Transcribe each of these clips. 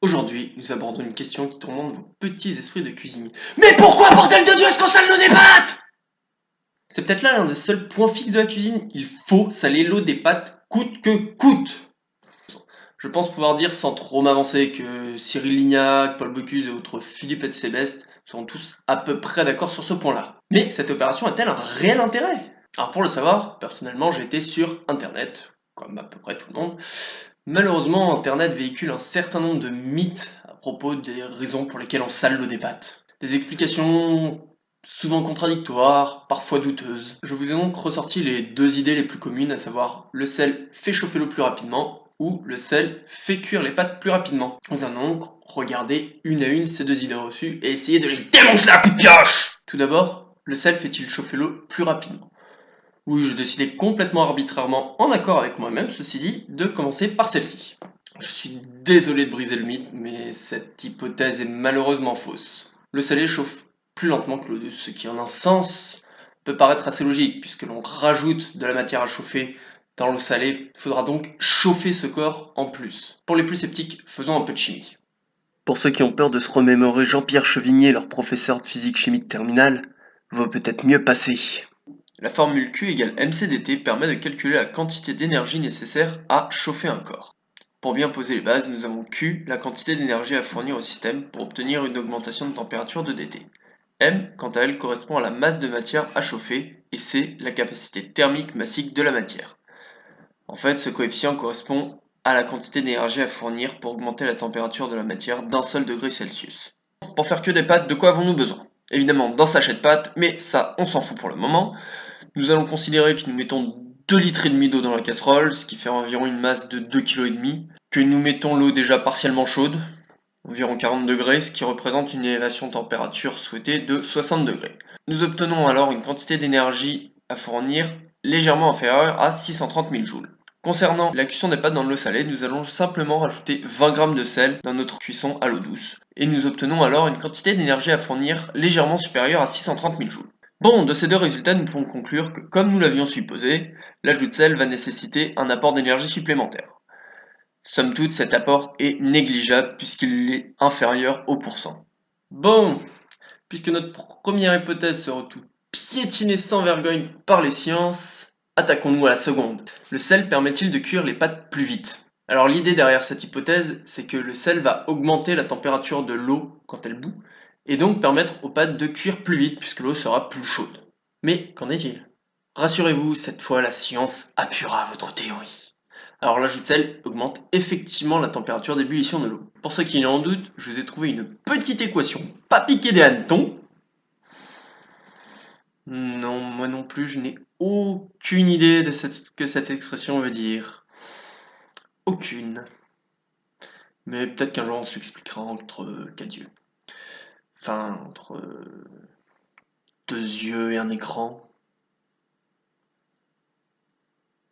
Aujourd'hui, nous abordons une question qui tourmente vos petits esprits de cuisinier. Mais pourquoi, bordel de Dieu, est-ce qu'on sale l'eau des pâtes? C'est peut-être là l'un des seuls points fixes de la cuisine. Il faut saler l'eau des pâtes coûte que coûte. Je pense pouvoir dire sans trop m'avancer que Cyril Lignac, Paul Bocuse et autres Philippe Etchebest seront tous à peu près d'accord sur ce point-là. Mais cette opération a-t-elle un réel intérêt? Alors pour le savoir, personnellement j'ai été sur internet, comme à peu près tout le monde. Malheureusement, internet véhicule un certain nombre de mythes à propos des raisons pour lesquelles on sale l'eau des pâtes. Des explications souvent contradictoires, parfois douteuses. Je vous ai donc ressorti les deux idées les plus communes, à savoir le sel fait chauffer l'eau plus rapidement ou le sel fait cuire les pâtes plus rapidement. Nous allons donc regarder une à une ces deux idées reçues et essayer de les démonter à coups de pioche. Tout d'abord, le sel fait-il chauffer l'eau plus rapidement? Oui, j'ai décidé complètement arbitrairement, en accord avec moi-même, ceci dit, de commencer par celle-ci. Je suis désolé de briser le mythe, mais cette hypothèse est malheureusement fausse. Le salé chauffe plus lentement que l'eau douce, ce qui en un sens peut paraître assez logique, puisque l'on rajoute de la matière à chauffer dans l'eau salée, il faudra donc chauffer ce corps en plus. Pour les plus sceptiques, faisons un peu de chimie. Pour ceux qui ont peur de se remémorer Jean-Pierre Chevigné, leur professeur de physique-chimie de terminale, vaut peut-être mieux passer. La formule Q égale mc/dt permet de calculer la quantité d'énergie nécessaire à chauffer un corps. Pour bien poser les bases, nous avons Q, la quantité d'énergie à fournir au système pour obtenir une augmentation de température de dt. M, quant à elle, correspond à la masse de matière à chauffer, et C, la capacité thermique massique de la matière. En fait, ce coefficient correspond à la quantité d'énergie à fournir pour augmenter la température de la matière d'un seul degré Celsius. Pour faire que des pâtes, de quoi avons-nous besoin? Évidemment d'un sachet de pâtes, mais ça, on s'en fout pour le moment. Nous allons considérer que nous mettons 2,5 litres d'eau dans la casserole, ce qui fait environ une masse de 2,5 kg, que nous mettons l'eau déjà partiellement chaude, environ 40 degrés, ce qui représente une élévation de température souhaitée de 60 degrés. Nous obtenons alors une quantité d'énergie à fournir légèrement inférieure à 630 000 joules. Concernant la cuisson des pâtes dans de l'eau salée, nous allons simplement rajouter 20 g de sel dans notre cuisson à l'eau douce, et nous obtenons alors une quantité d'énergie à fournir légèrement supérieure à 630 000 joules. Bon, de ces deux résultats, nous pouvons conclure que, comme nous l'avions supposé, l'ajout de sel va nécessiter un apport d'énergie supplémentaire. Somme toute, cet apport est négligeable puisqu'il est inférieur au pourcent. Bon, puisque notre première hypothèse se retrouve piétinée sans vergogne par les sciences, attaquons-nous à la seconde. Le sel permet-il de cuire les pâtes plus vite? Alors l'idée derrière cette hypothèse, c'est que le sel va augmenter la température de l'eau quand elle bout, et donc permettre aux pâtes de cuire plus vite puisque l'eau sera plus chaude. Mais qu'en est-il? Rassurez-vous, cette fois la science appuiera votre théorie. Alors l'ajout de sel augmente effectivement la température d'ébullition de l'eau. Pour ceux qui en doutent, je vous ai trouvé une petite équation, pas piquée des hannetons. Non, moi non plus, je n'ai aucune idée de ce que cette expression veut dire. Aucune. Mais peut-être qu'un jour on se l'expliquera entre quatre yeux. Enfin, entre deux yeux et un écran.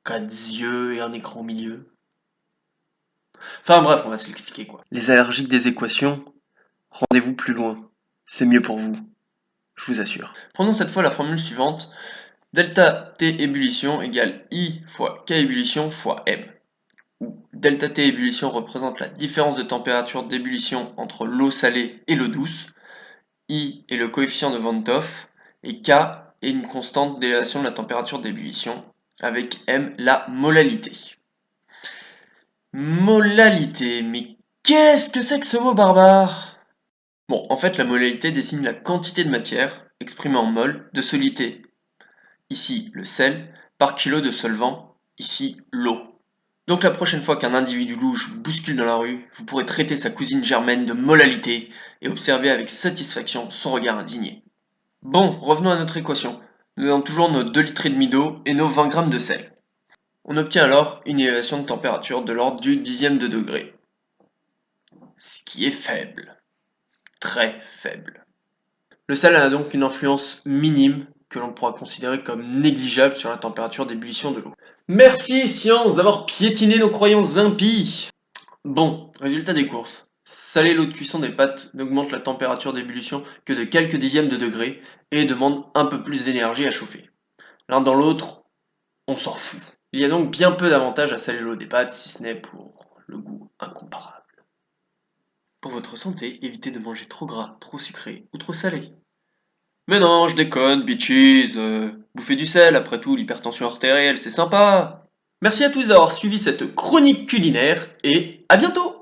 Quatre yeux et un écran au milieu. Enfin bref, on va se l'expliquer quoi. Les allergiques des équations, rendez-vous plus loin. C'est mieux pour vous, je vous assure. Prenons cette fois la formule suivante. Delta T ébullition égale I fois K ébullition fois M. Où delta T ébullition représente la différence de température d'ébullition entre l'eau salée et l'eau douce. I est le coefficient de Van 't Hoff et K est une constante d'élévation de la température d'ébullition avec M la molalité. Molalité, mais qu'est-ce que c'est que ce mot barbare? Bon, en fait, la molalité désigne la quantité de matière, exprimée en mol, de solidité, ici le sel, par kilo de solvant, ici l'eau. Donc la prochaine fois qu'un individu louche vous bouscule dans la rue, vous pourrez traiter sa cousine germaine de molalité et observer avec satisfaction son regard indigné. Bon, revenons à notre équation. Nous avons toujours nos 2,5 litres d'eau et nos 20 g de sel. On obtient alors une élévation de température de l'ordre du dixième de degré. Ce qui est faible. Très faible. Le sel a donc une influence minime que l'on pourra considérer comme négligeable sur la température d'ébullition de l'eau. Merci science d'avoir piétiné nos croyances impies. Bon, résultat des courses. Saler l'eau de cuisson des pâtes n'augmente la température d'ébullition que de quelques dixièmes de degré et demande un peu plus d'énergie à chauffer. L'un dans l'autre, on s'en fout. Il y a donc bien peu d'avantages à saler l'eau des pâtes, si ce n'est pour le goût incomparable. Pour votre santé, évitez de manger trop gras, trop sucré ou trop salé. Mais non, je déconne, bitches. Bouffer du sel, après tout, l'hypertension artérielle, c'est sympa. Merci à tous d'avoir suivi cette chronique culinaire et à bientôt!